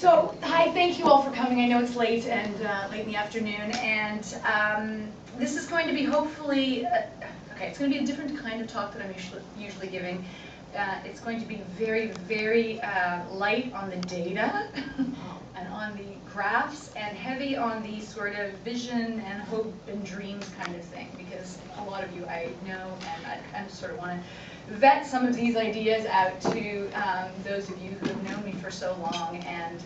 So, hi, thank you all for coming. I know it's late and late in the afternoon, and this is going to be hopefully, okay, it's going to be a different kind of talk that I'm usually giving. It's going to be very, very light on the data and on the graphs, and heavy on the sort of vision and hope and dreams kind of thing, because a lot of you I know, and I kind of sort of want to vet some of these ideas out to those of you who have known me for so long and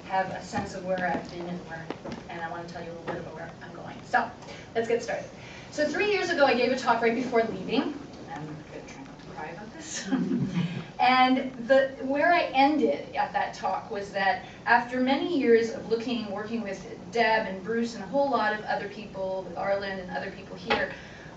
have a sense of where I've been and I want to tell you a little bit about where I'm going. So, let's get started. So 3 years ago I gave a talk right before leaving. I'm going to try not to cry about this. And where I ended at that talk was that after many years of working with Deb and Bruce and a whole lot of other people, with Arlen and other people here,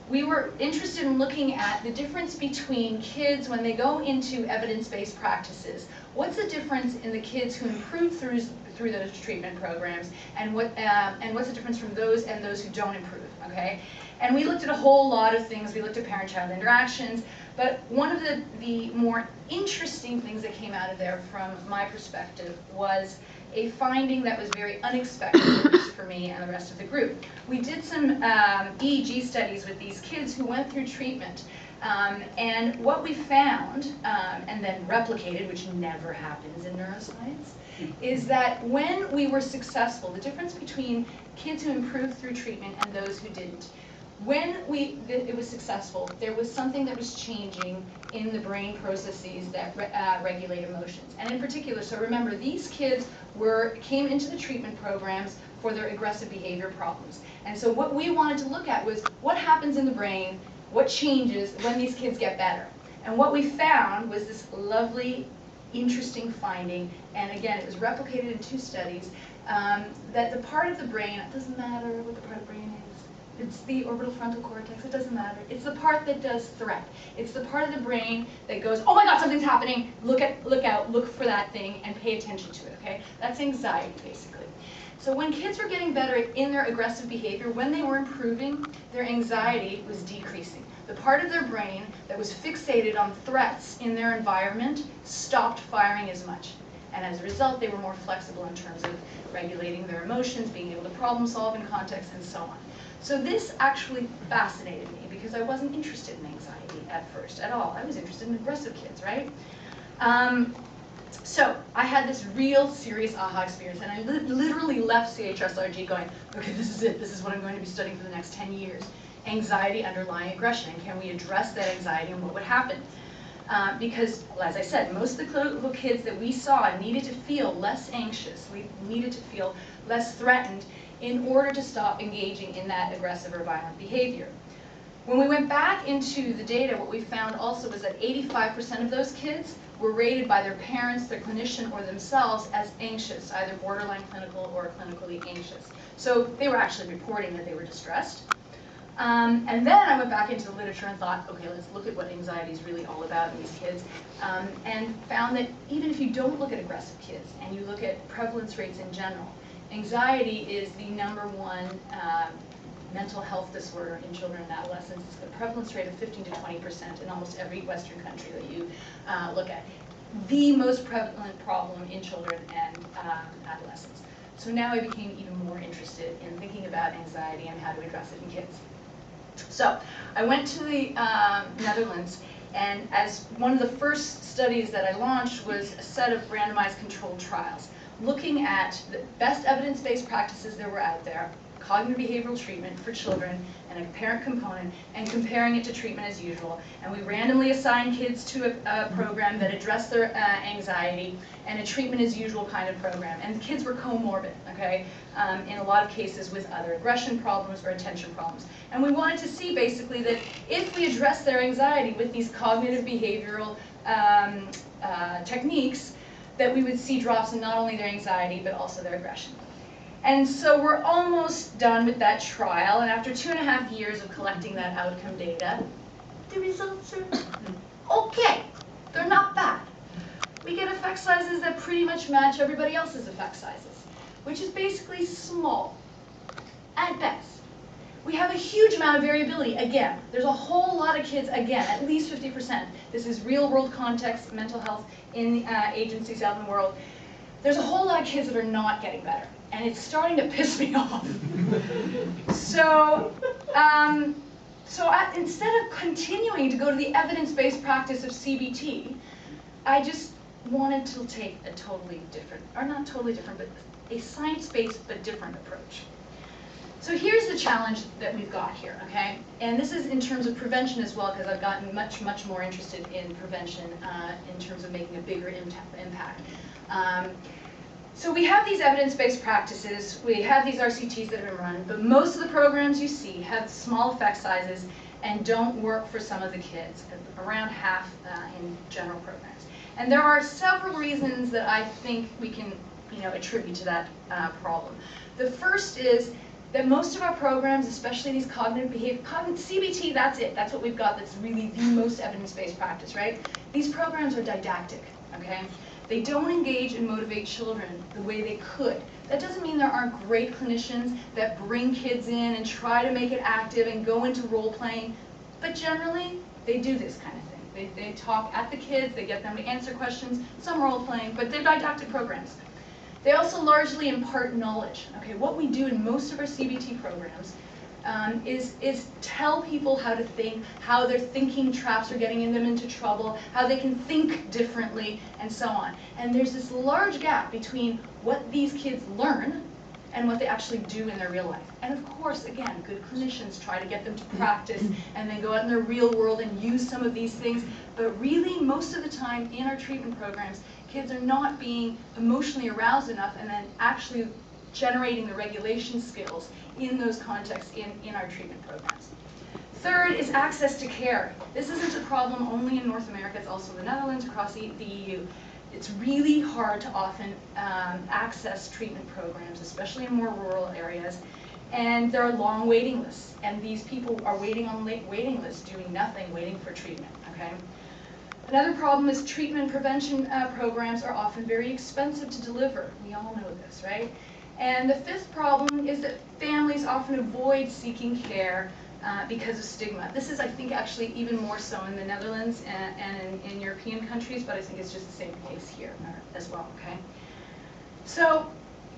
we were interested in looking at the difference between kids when they go into evidence-based practices. What's the difference in the kids who improve through those treatment programs, and what's the difference from those and those who don't improve, okay? And we looked at a whole lot of things. We looked at parent-child interactions, but one of the more interesting things that came out of there from my perspective was a finding that was very unexpected, at least for me and the rest of the group. We did some EEG studies with these kids who went through treatment, and what we found, and then replicated, which never happens in neuroscience, is that when we were successful, the difference between kids who improved through treatment and those who didn't, when it was successful, there was something that was changing in the brain processes that regulate emotions. And in particular, so remember, these kids came into the treatment programs for their aggressive behavior problems. And so what we wanted to look at was what happens in the brain, what changes when these kids get better. And what we found was this lovely, interesting finding, and again, it was replicated in 2 studies, that the part of the brain, it doesn't matter what the part of the brain is, it's the orbital frontal cortex, it doesn't matter. It's the part that does threat. It's the part of the brain that goes, oh my God, something's happening, look out, look for that thing, and pay attention to it, okay? That's anxiety, basically. So when kids were getting better in their aggressive behavior, when they were improving, their anxiety was decreasing. The part of their brain that was fixated on threats in their environment stopped firing as much. And as a result, they were more flexible in terms of regulating their emotions, being able to problem solve in context, and so on. So this actually fascinated me because I wasn't interested in anxiety at first at all. I was interested in aggressive kids, right? So I had this real serious aha experience, and I literally left CHSRG going, okay, this is it. This is what I'm going to be studying for the next 10 years. Anxiety underlying aggression, and can we address that anxiety and what would happen? Because, as I said, most of the clinical kids that we saw needed to feel less anxious. We needed to feel less threatened in order to stop engaging in that aggressive or violent behavior. When we went back into the data, what we found also was that 85% of those kids were rated by their parents, their clinician, or themselves as anxious, either borderline clinical or clinically anxious. So they were actually reporting that they were distressed. And then I went back into the literature and thought, okay, let's look at what anxiety is really all about in these kids, and found that even if you don't look at aggressive kids and you look at prevalence rates in general, anxiety is the #1 mental health disorder in children and adolescents. It's a prevalence rate of 15 to 20% in almost every Western country that you look at. The most prevalent problem in children and adolescents. So now I became even more interested in thinking about anxiety and how to address it in kids. So I went to the Netherlands, and as one of the first studies that I launched was a set of randomized controlled trials, looking at the best evidence-based practices that were out there, cognitive behavioral treatment for children, and a parent component, and comparing it to treatment as usual. And we randomly assigned kids to a program that addressed their anxiety, and a treatment as usual kind of program. And the kids were comorbid, okay, in a lot of cases with other aggression problems or attention problems. And we wanted to see basically that if we address their anxiety with these cognitive behavioral techniques, that we would see drops in not only their anxiety but also their aggression. And so we're almost done with that trial, and after 2.5 years of collecting that outcome data, the results are okay. They're not bad. We get effect sizes that pretty much match everybody else's effect sizes, which is basically small at best. We have a huge amount of variability. Again, there's a whole lot of kids, again, at least 50%. This is real world context, mental health in agencies out in the world. there's a whole lot of kids that are not getting better, and it's starting to piss me off. So, instead of continuing to go to the evidence-based practice of CBT, I just wanted to take a totally different, or not totally different, but a science-based but different approach. So here's the challenge that we've got here, okay? And this is in terms of prevention as well, because I've gotten much, much more interested in prevention in terms of making a bigger impact. So we have these evidence-based practices, we have these RCTs that have been run, but most of the programs you see have small effect sizes and don't work for some of the kids, around half in general programs. And there are several reasons that I think we can attribute to that problem. The first is that most of our programs, especially these cognitive behavior, CBT, that's it. That's what we've got that's really the most evidence-based practice, right? These programs are didactic, okay? They don't engage and motivate children the way they could. That doesn't mean there aren't great clinicians that bring kids in and try to make it active and go into role-playing, but generally, they do this kind of thing. They talk at the kids, they get them to answer questions, some role-playing, but they're didactic programs. They also largely impart knowledge. Okay, what we do in most of our CBT programs is tell people how to think, how their thinking traps are getting them into trouble, how they can think differently, and so on. And there's this large gap between what these kids learn and what they actually do in their real life. And of course, again, good clinicians try to get them to practice and then go out in their real world and use some of these things. But really, most of the time in our treatment programs, kids are not being emotionally aroused enough and then actually generating the regulation skills in those contexts in our treatment programs. Third is access to care. This isn't a problem only in North America, it's also the Netherlands, across the EU. It's really hard to often access treatment programs, especially in more rural areas, and there are long waiting lists, and these people are waiting on waiting lists, doing nothing, waiting for treatment, okay? Another problem is treatment prevention programs are often very expensive to deliver. We all know this, right? And the fifth problem is that families often avoid seeking care because of stigma. This is, I think, actually even more so in the Netherlands and in European countries, but I think it's just the same case here as well, okay? So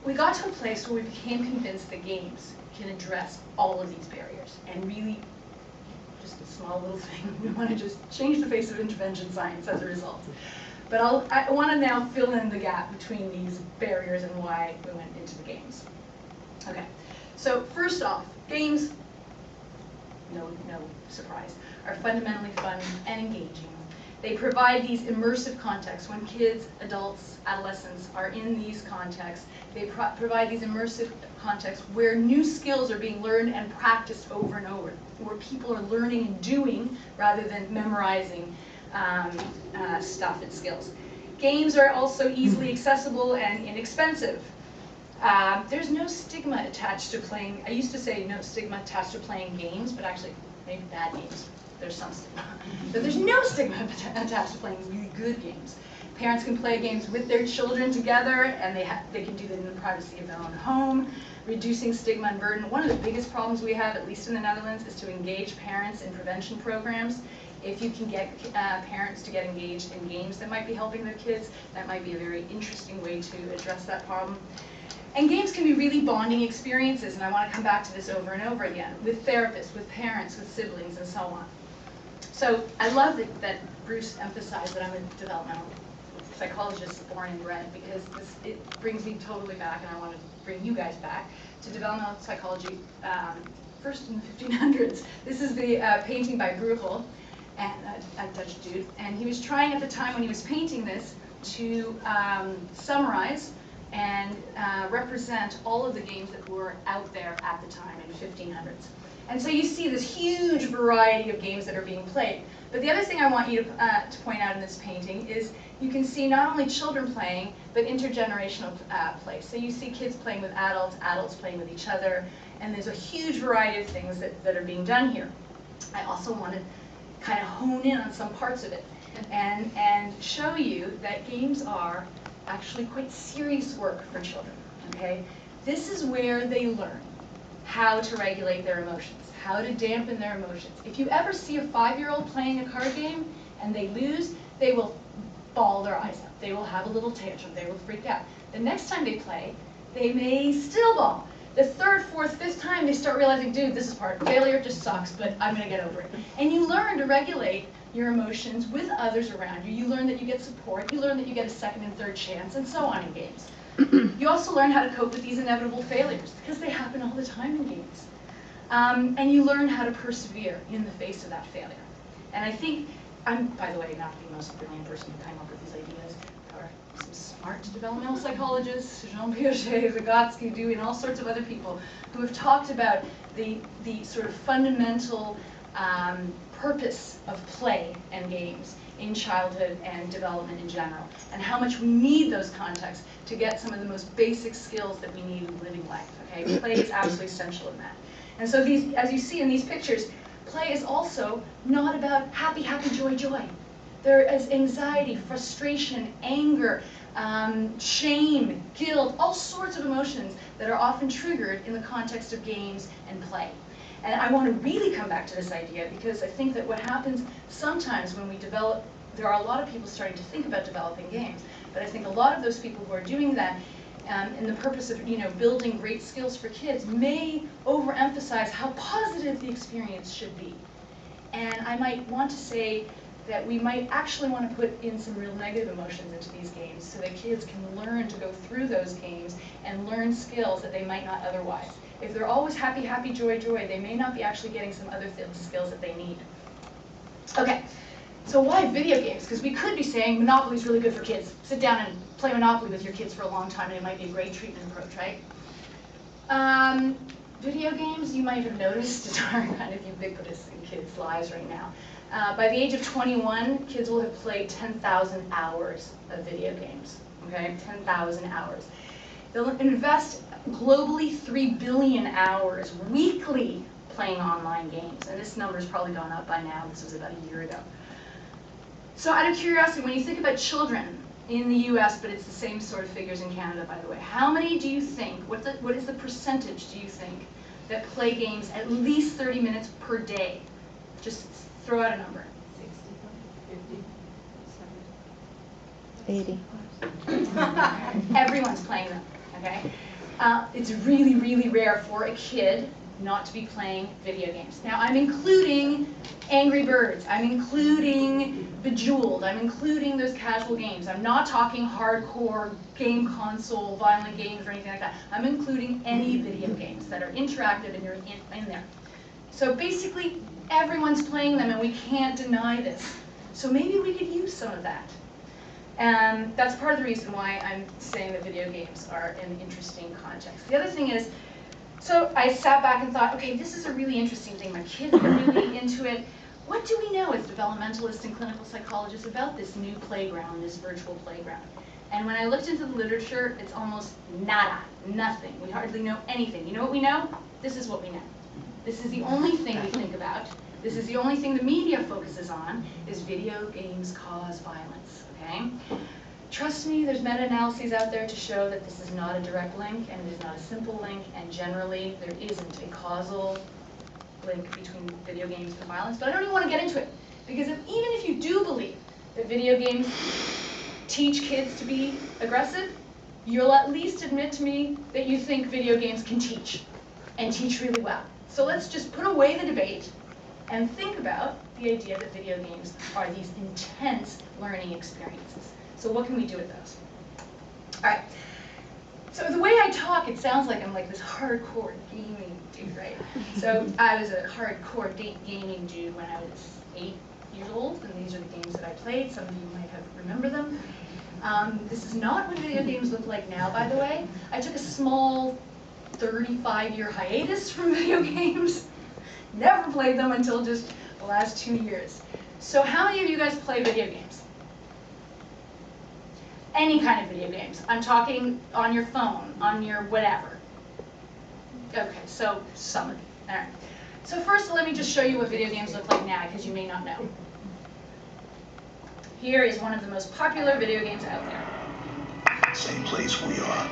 we got to a place where we became convinced that games can address all of these barriers, and really, just a small little thing, we want to just change the face of intervention science as a result. But I want to now fill in the gap between these barriers and why we went into the games. Okay, so first off, games, no surprise, are fundamentally fun and engaging. They provide these immersive contexts. When kids, adults, adolescents are in these contexts, they provide these immersive contexts where new skills are being learned and practiced over and over, where people are learning and doing rather than memorizing stuff and skills. Games are also easily accessible and inexpensive. There's no stigma attached to playing, I used to say no stigma attached to playing games, but actually maybe bad games. There's some stigma. But there's no stigma attached to playing really good games. Parents can play games with their children together, and they can do that in the privacy of their own home, reducing stigma and burden. One of the biggest problems we have, at least in the Netherlands, is to engage parents in prevention programs. If you can get parents to get engaged in games that might be helping their kids, that might be a very interesting way to address that problem. And games can be really bonding experiences, and I want to come back to this over and over again, with therapists, with parents, with siblings, and so on. So I love that Bruce emphasized that I'm a developmental psychologist born and bred, because it brings me totally back, and I want to bring you guys back to developmental psychology, first in the 1500s. This is the painting by Bruegel, and a Dutch dude, and he was trying at the time when he was painting this to summarize and represent all of the games that were out there at the time in 1500s. And so you see this huge variety of games that are being played. But the other thing I want you to point out in this painting is you can see not only children playing, but intergenerational play. So you see kids playing with adults, adults playing with each other, and there's a huge variety of things that are being done here. I also want to kind of hone in on some parts of it and show you that games are actually quite serious work for children, okay? This is where they learn how to regulate their emotions, how to dampen their emotions. If you ever see a 5-year-old playing a card game and they lose, they will bawl their eyes out. They will have a little tantrum. They will freak out. The next time they play, they may still bawl. The third, fourth, fifth time, they start realizing, dude, this is part of failure, just sucks, but I'm going to get over it. And you learn to regulate your emotions with others around you. You learn that you get support. You learn that you get a second and third chance, and so on in games. You also learn how to cope with these inevitable failures, because they happen all the time in games. And you learn how to persevere in the face of that failure. And I think, I'm, by the way, not the most brilliant person who came up with these ideas. There are some smart developmental psychologists, Jean Piaget, Vygotsky, Dewey, and all sorts of other people who have talked about the sort of fundamental purpose of play and games in childhood and development in general, and how much we need those contexts to get some of the most basic skills that we need in living life. Okay, play is absolutely essential in that. And so these, as you see in these pictures, play is also not about happy, happy, joy, joy. There is anxiety, frustration, anger, shame, guilt, all sorts of emotions that are often triggered in the context of games and play. And I want to really come back to this idea because I think that what happens sometimes when we develop, there are a lot of people starting to think about developing games, but I think a lot of those people who are doing that in the purpose of building great skills for kids may overemphasize how positive the experience should be. And I might want to say that we might actually want to put in some real negative emotions into these games so that kids can learn to go through those games and learn skills that they might not otherwise. If they're always happy, happy, joy, joy, they may not be actually getting some other skills that they need. Okay, so why video games? Because we could be saying Monopoly is really good for kids. Sit down and play Monopoly with your kids for a long time and it might be a great treatment approach, right? Video games, you might have noticed, are kind of ubiquitous in kids' lives right now. By the age of 21, kids will have played 10,000 hours of video games, okay? 10,000 hours. They'll invest globally 3 billion hours weekly playing online games, and this number's probably gone up by now. This was about a year ago. So out of curiosity, when you think about children in the US, but it's the same sort of figures in Canada, by the way, how many do you think, what is the percentage, do you think, that play games at least 30 minutes per day? Just throw out a number. 60, 50, 80. Everyone's playing them, okay? It's really, really rare for a kid not to be playing video games. Now, I'm including Angry Birds, I'm including Bejeweled, I'm including those casual games. I'm not talking hardcore game console, violent games or anything like that. I'm including any video games that are interactive and you're in there. So basically, everyone's playing them and we can't deny this. So maybe we could use some of that. And that's part of the reason why I'm saying that video games are an interesting context. The other thing is, so I sat back and thought, okay, this is a really interesting thing. My kids are really into it. What do we know as developmentalists and clinical psychologists about this new playground, this virtual playground? And when I looked into the literature, it's almost nada, nothing. We hardly know anything. You know what we know? This is what we know. This is the only thing we think about. This is the only thing the media focuses on, is video games cause violence, okay? Trust me, there's meta-analyses out there to show that this is not a direct link, and it is not a simple link, and generally there isn't a causal link between video games and violence, but I don't even want to get into it, because even if you do believe that video games teach kids to be aggressive, you'll at least admit to me that you think video games can teach, and teach really well. So let's just put away the debate and think about the idea that video games are these intense learning experiences. So what can we do with those? All right. So the way I talk, it sounds like I'm like this hardcore gaming dude, right? So I was a hardcore gaming dude when I was 8 years old, and these are the games that I played. Some of you might have remember them. This is not what video games look like now, by the way. I took a small 35-year hiatus from video games. Never played them until just the last 2 years. So how many of you guys play video games? Any kind of video games. I'm talking on your phone, on your whatever. Okay, so some of you. All right. So first, let me just show you what video games look like now, because you may not know. Here is one of the most popular video games out there. Same place we are.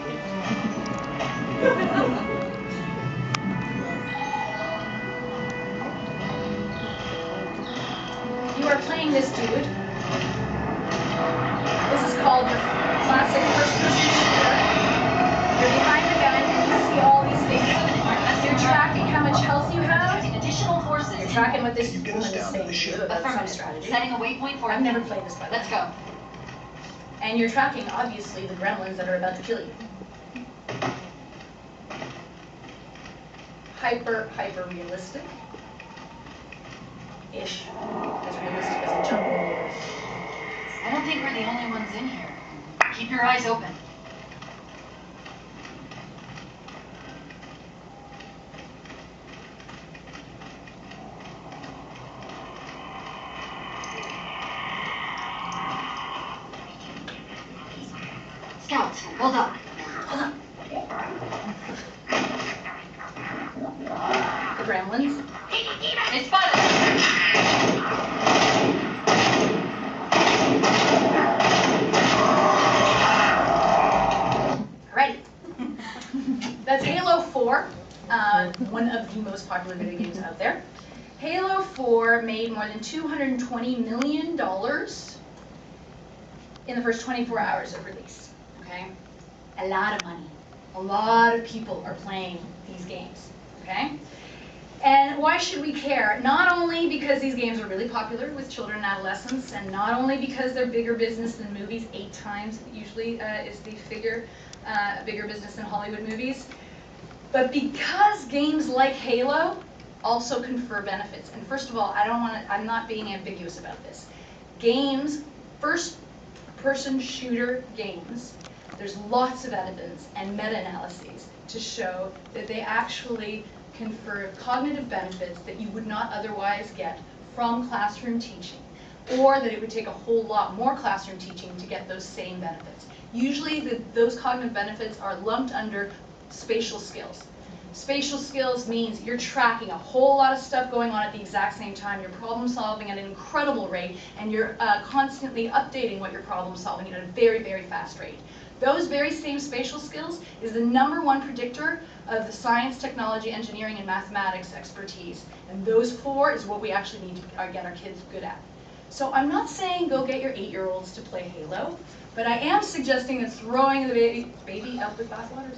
You are playing this dude. called the classic first-person shooter. You're behind the gun and you see all these things. You're tracking how much health you have. Additional forces. You're tracking what this Can you get woman us is down to the saying ship? about some Affirmative. strategy. Setting a waypoint for I've never played this by the way. Let's go. And you're tracking, obviously, the gremlins that are about to kill you. Hyper realistic. Ish. As realistic as a jungle is. I don't think we're the only ones in here. Keep your eyes open. Scouts, hold up. Hold on. The gremlins. They spotted us. Alrighty. That's Halo 4, one of the most popular video games out there. Halo 4 made more than $220 million in the first 24 hours of release. Okay? A lot of money. A lot of people are playing these games. Okay? And why should we care? Not only because these games are really popular with children and adolescents, and not only because they're bigger business than movies, 8 times usually is the figure, bigger business than Hollywood movies, but because games like Halo also confer benefits. And first of all, I'm not being ambiguous about this. Games, first-person shooter games, there's lots of evidence and meta-analyses to show that they actually confer cognitive benefits that you would not otherwise get from classroom teaching, or that it would take a whole lot more classroom teaching to get those same benefits. Usually those cognitive benefits are lumped under spatial skills. Spatial skills means you're tracking a whole lot of stuff going on at the exact same time, you're problem solving at an incredible rate, and you're constantly updating what you're problem solving at a very, very fast rate. Those very same spatial skills is the #1 predictor of the science, technology, engineering, and mathematics expertise. And those 4 is what we actually need to get our kids good at. So I'm not saying go get your 8-year-olds to play Halo, but I am suggesting that throwing the baby out with bathwater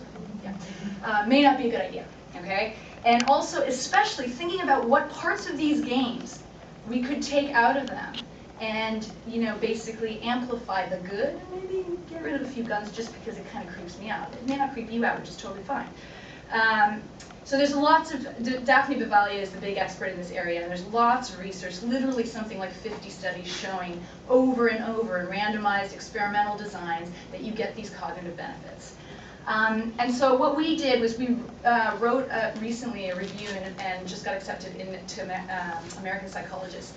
may not be a good idea, okay? And also, especially thinking about what parts of these games we could take out of them and, you know, basically amplify the good, and maybe get rid of a few guns just because it kind of creeps me out. It may not creep you out, which is totally fine. So there's lots of, Daphne Bavalia is the big expert in this area, and there's lots of research, literally something like 50 studies showing over and over in randomized experimental designs that you get these cognitive benefits. And so what we did was we wrote recently a review and just got accepted to American Psychologists.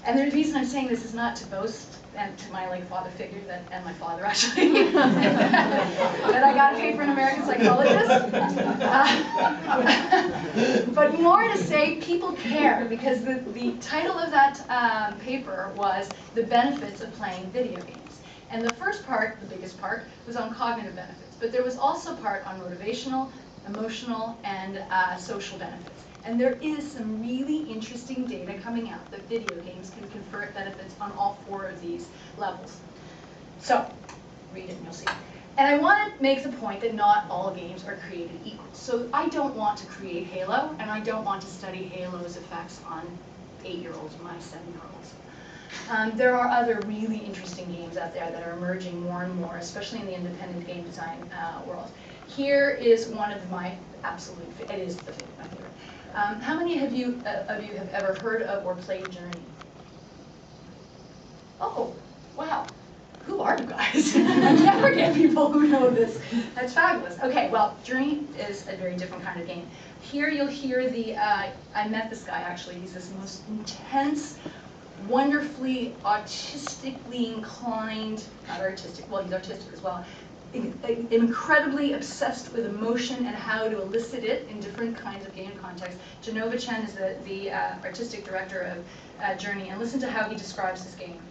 And the reason I'm saying this is not to boast, and to my father figure and my father actually, that I got a paper in American Psychologist, but more to say people care, because the title of that paper was The Benefits of Playing Video Games. And the first part, the biggest part, was on cognitive benefits, but there was also a part on motivational, emotional, and social benefits. And there is some really interesting data coming out that video games can confer benefits on all 4 of these levels. So, read it and you'll see. And I want to make the point that not all games are created equal. So I don't want to create Halo, and I don't want to study Halo's effects on 8-year-olds or my 7-year-olds. There are other really interesting games out there that are emerging more and more, especially in the independent game design world. Here is one of my absolute, it is my favorite. How many of you have ever heard of or played Journey? Oh, wow. Who are you guys? I never get people who know this. That's fabulous. Okay, well, Journey is a very different kind of game. Here you'll hear the, I met this guy actually, he's this most intense, wonderfully autistically inclined, not artistic, well he's artistic as well, incredibly obsessed with emotion and how to elicit it in different kinds of game contexts. Genova Chen is the artistic director of Journey, and listen to how he describes this game.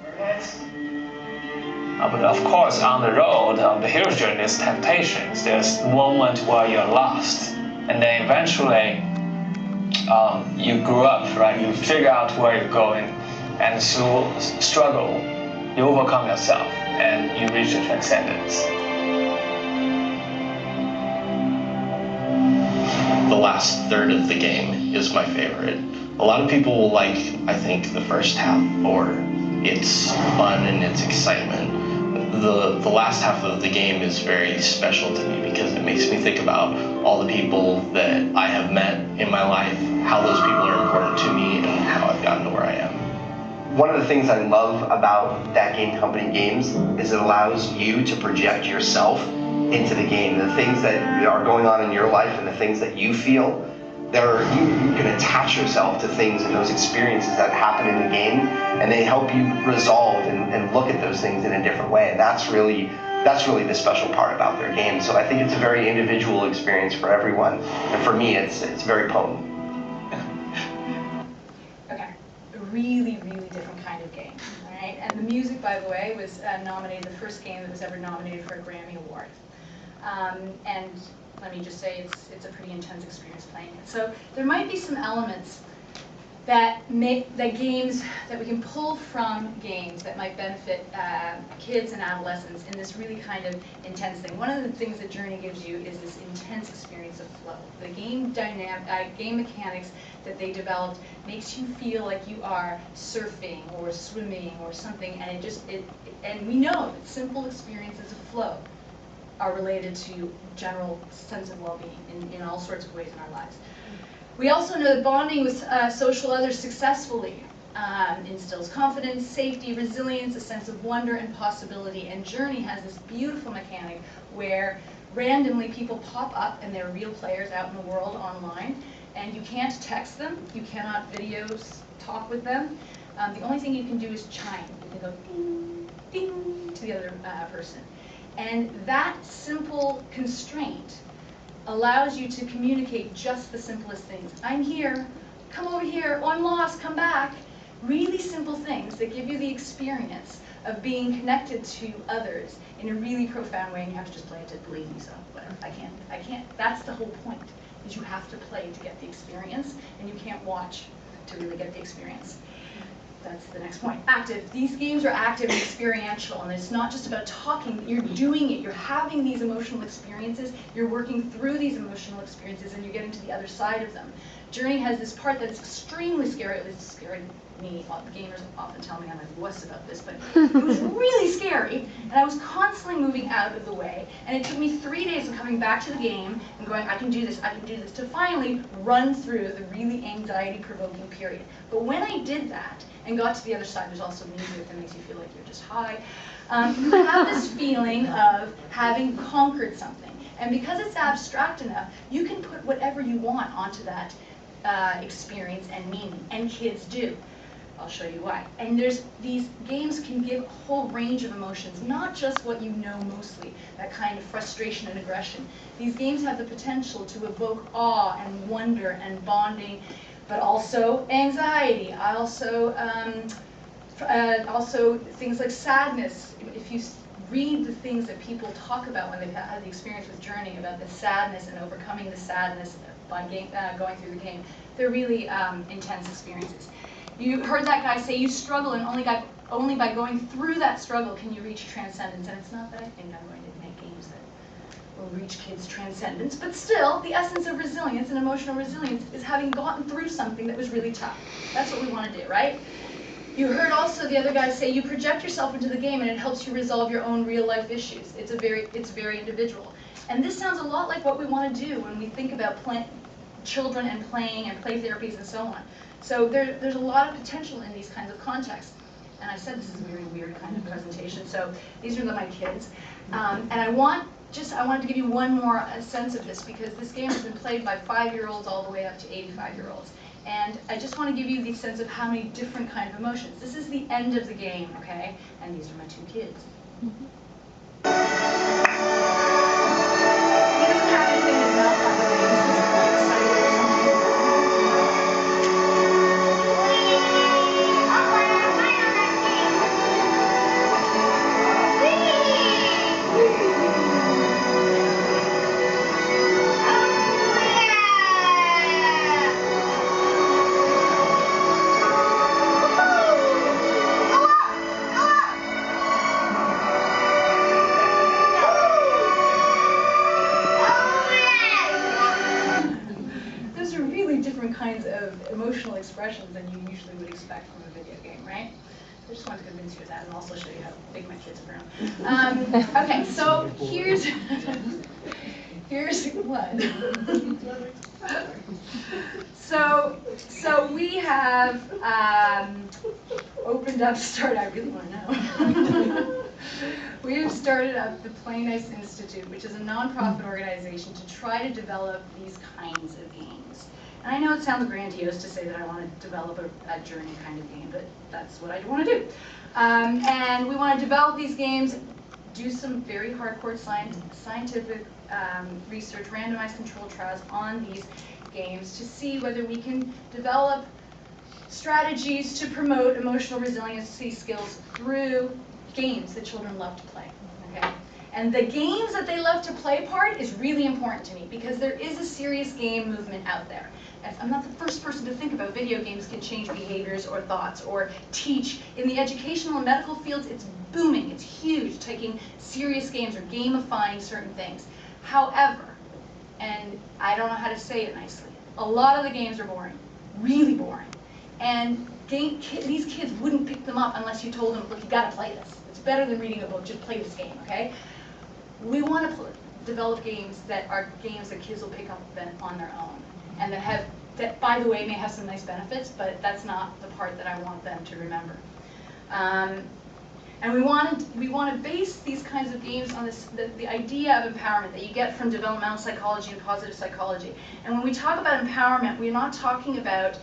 But of course, on the road, on the hero's journey, there's temptations. There's moment where you're lost, and then eventually you grew up, right? You figure out where you're going, and through struggle, you overcome yourself. and you reach the transcendence. The last third of the game is my favorite. A lot of people will like, I think, the first half for its fun and its excitement. The last half of the game is very special to me because it makes me think about all the people that I have met in my life, how those people are important to me, and how I've gotten to where I am. One of the things I love about That Game Company games is it allows you to project yourself into the game. The things that are going on in your life and the things that you feel, you can attach yourself to things and those experiences that happen in the game, and they help you resolve and look at those things in a different way. And that's really the special part about their game. So I think it's a very individual experience for everyone, and for me, it's very potent. Okay, a really, really different kind of game, all right? And the music, by the way, was nominated, the first game that was ever nominated for a Grammy Award. And let me just say, it's a pretty intense experience playing it. So there might be some elements that games that we can pull from games that might benefit kids and adolescents in this really kind of intense thing. One of the things that Journey gives you is this intense experience of flow. The game game mechanics that they developed makes you feel like you are surfing or swimming or something, and and we know that simple experiences of flow are related to general sense of well-being in all sorts of ways in our lives. We also know that bonding with social others successfully instills confidence, safety, resilience, a sense of wonder and possibility. And Journey has this beautiful mechanic where randomly people pop up and they're real players out in the world online, and you can't text them, you cannot talk with them. The only thing you can do is chime. You can go ding, ding to the other person. And that simple constraint allows you to communicate just the simplest things. I'm here, come over here, oh, I'm lost, come back. Really simple things that give you the experience of being connected to others in a really profound way, and you have to just play it to believe me, so whatever. I can't, that's the whole point, is you have to play to get the experience, and you can't watch to really get the experience. That's the next point. Active. These games are active and experiential, and it's not just about talking. You're doing it. You're having these emotional experiences. You're working through these emotional experiences, and you're getting to the other side of them. Journey has this part that's extremely scary. At least it's scary to me. The gamers often tell me I'm like wuss about this, but it was really scary, and I was constantly moving out of the way. And it took me 3 days of coming back to the game and going, I can do this, to finally run through the really anxiety-provoking period. But when I did that, and got to the other side, there's also music that makes you feel like you're just high. You have this feeling of having conquered something. And because it's abstract enough, you can put whatever you want onto that experience and meaning, and kids do. I'll show you why. And these games can give a whole range of emotions, not just what you know mostly, that kind of frustration and aggression. These games have the potential to evoke awe and wonder and bonding, but also anxiety, also things like sadness. If you read the things that people talk about when they've had the experience with Journey, about the sadness and overcoming the sadness by going through the game, they're really intense experiences. You heard that guy say you struggle, and only by going through that struggle can you reach transcendence. And it's not that I think I'm going to make games that will reach kids' transcendence, but still, the essence of resilience and emotional resilience is having gotten through something that was really tough. That's what we want to do, right? You heard also the other guy say you project yourself into the game and it helps you resolve your own real-life issues. It's very individual. And this sounds a lot like what we want to do when we think about children and playing and play therapies and so on. So there's a lot of potential in these kinds of contexts. And I said this is a very weird kind of presentation, so these are my kids. And I wanted to give you one more sense of this, because this game has been played by 5-year-olds all the way up to 85-year-olds. And I just want to give you the sense of how many different kinds of emotions. This is the end of the game, okay? And these are my 2 kids. He doesn't have anything in his mouth, by the way. He's just excited or something. kinds of emotional expressions than you usually would expect from a video game, right? I just wanted to convince you of that and also show you how big my kids have grown. Okay, so here's one. So we have opened up, I really want to know. We have started up the Play Nice Institute, which is a nonprofit organization to try to develop these kinds of games. And I know it sounds grandiose to say that I want to develop a journey kind of game, but that's what I want to do. And we want to develop these games, do some very hardcore scientific research, randomized controlled trials on these games to see whether we can develop strategies to promote emotional resiliency skills through games that children love to play. Okay? And the games that they love to play part is really important to me because there is a serious game movement out there. I'm not the first person to think about video games can change behaviors or thoughts or teach. In the educational and medical fields, it's booming, it's huge, taking serious games or gamifying certain things. However, and I don't know how to say it nicely, a lot of the games are boring, really boring. And these kids wouldn't pick them up unless you told them, look, you gotta play this. It's better than reading a book, just play this game, okay? We want to develop games that are games that kids will pick up on their own. And that, by the way, may have some nice benefits, but that's not the part that I want them to remember. And we want to base these kinds of games on the idea of empowerment that you get from developmental psychology and positive psychology. And when we talk about empowerment, we're not talking about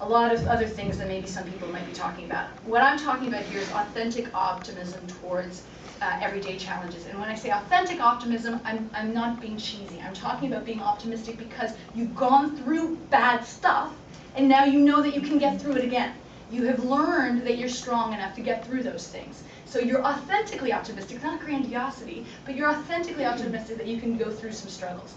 a lot of other things that maybe some people might be talking about. What I'm talking about here is authentic optimism towards everyday challenges. And when I say authentic optimism, I'm not being cheesy. I'm talking about being optimistic because you've gone through bad stuff and now you know that you can get through it again. You have learned that you're strong enough to get through those things. So you're authentically optimistic, not grandiosity, but you're authentically optimistic that you can go through some struggles.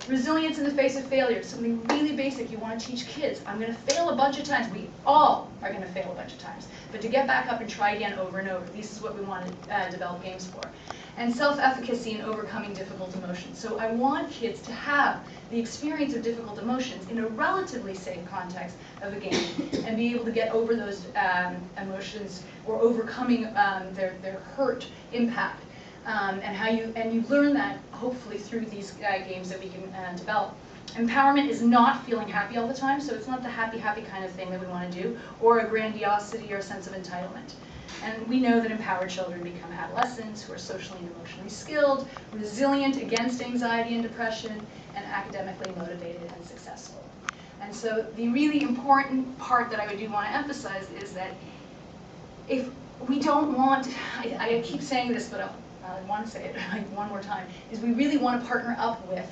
Resilience in the face of failure, something really basic you want to teach kids. I'm going to fail a bunch of times. We all are going to fail a bunch of times. But to get back up and try again over and over, this is what we want to develop games for. And self-efficacy in overcoming difficult emotions. So I want kids to have the experience of difficult emotions in a relatively safe context of a game and be able to get over those emotions or overcoming their hurt impact. And you learn that hopefully through these games that we can develop. Empowerment is not feeling happy all the time, so it's not the happy kind of thing that we want to do, or a grandiosity or a sense of entitlement. And we know that empowered children become adolescents who are socially and emotionally skilled, resilient against anxiety and depression, and academically motivated and successful. And so the really important part that I do want to emphasize is that if we don't want, I keep saying this, but I want to say it one more time, is we really want to partner up with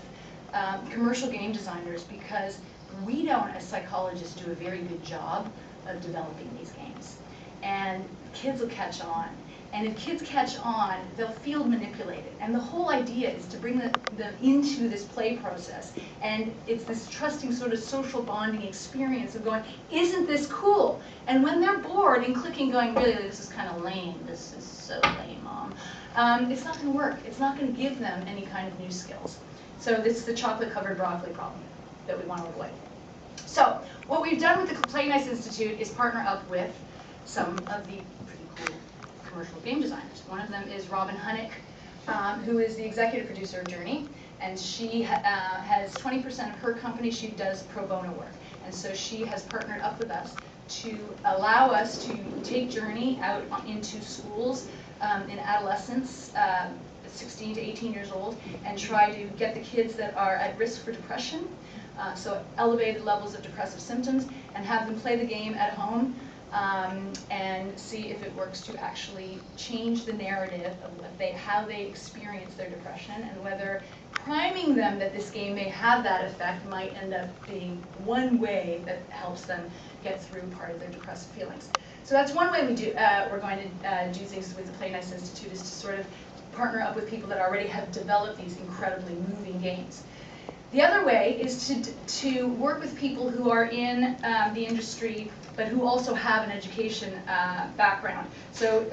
commercial game designers because we don't, as psychologists, do a very good job of developing these games. And kids will catch on. And if kids catch on, they'll feel manipulated. And the whole idea is to bring them into this play process. And it's this trusting sort of social bonding experience of going, isn't this cool? And when they're bored and clicking going, really, this is kind of lame. This is so lame, Mom. It's not going to work. It's not going to give them any kind of new skills. So this is the chocolate-covered broccoli problem that we want to avoid. So what we've done with the Play Nice Institute is partner up with some of the pretty cool commercial game designers. One of them is Robin Hunnick, who is the executive producer of Journey, and she has 20% of her company she does pro bono work. And so she has partnered up with us to allow us to take Journey out into schools in adolescents, 16 to 18 years old, and try to get the kids that are at risk for depression, so elevated levels of depressive symptoms, and have them play the game at home and see if it works to actually change the narrative of how they experience their depression, and whether priming them that this game may have that effect might end up being one way that helps them get through part of their depressive feelings. So that's one way we're going to do things with the Play Nice Institute, is to sort of partner up with people that already have developed these incredibly moving games. The other way is to work with people who are in the industry, but who also have an education background. So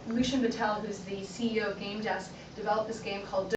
Lucian Vittel, who's the CEO of Game Desk, developed this game called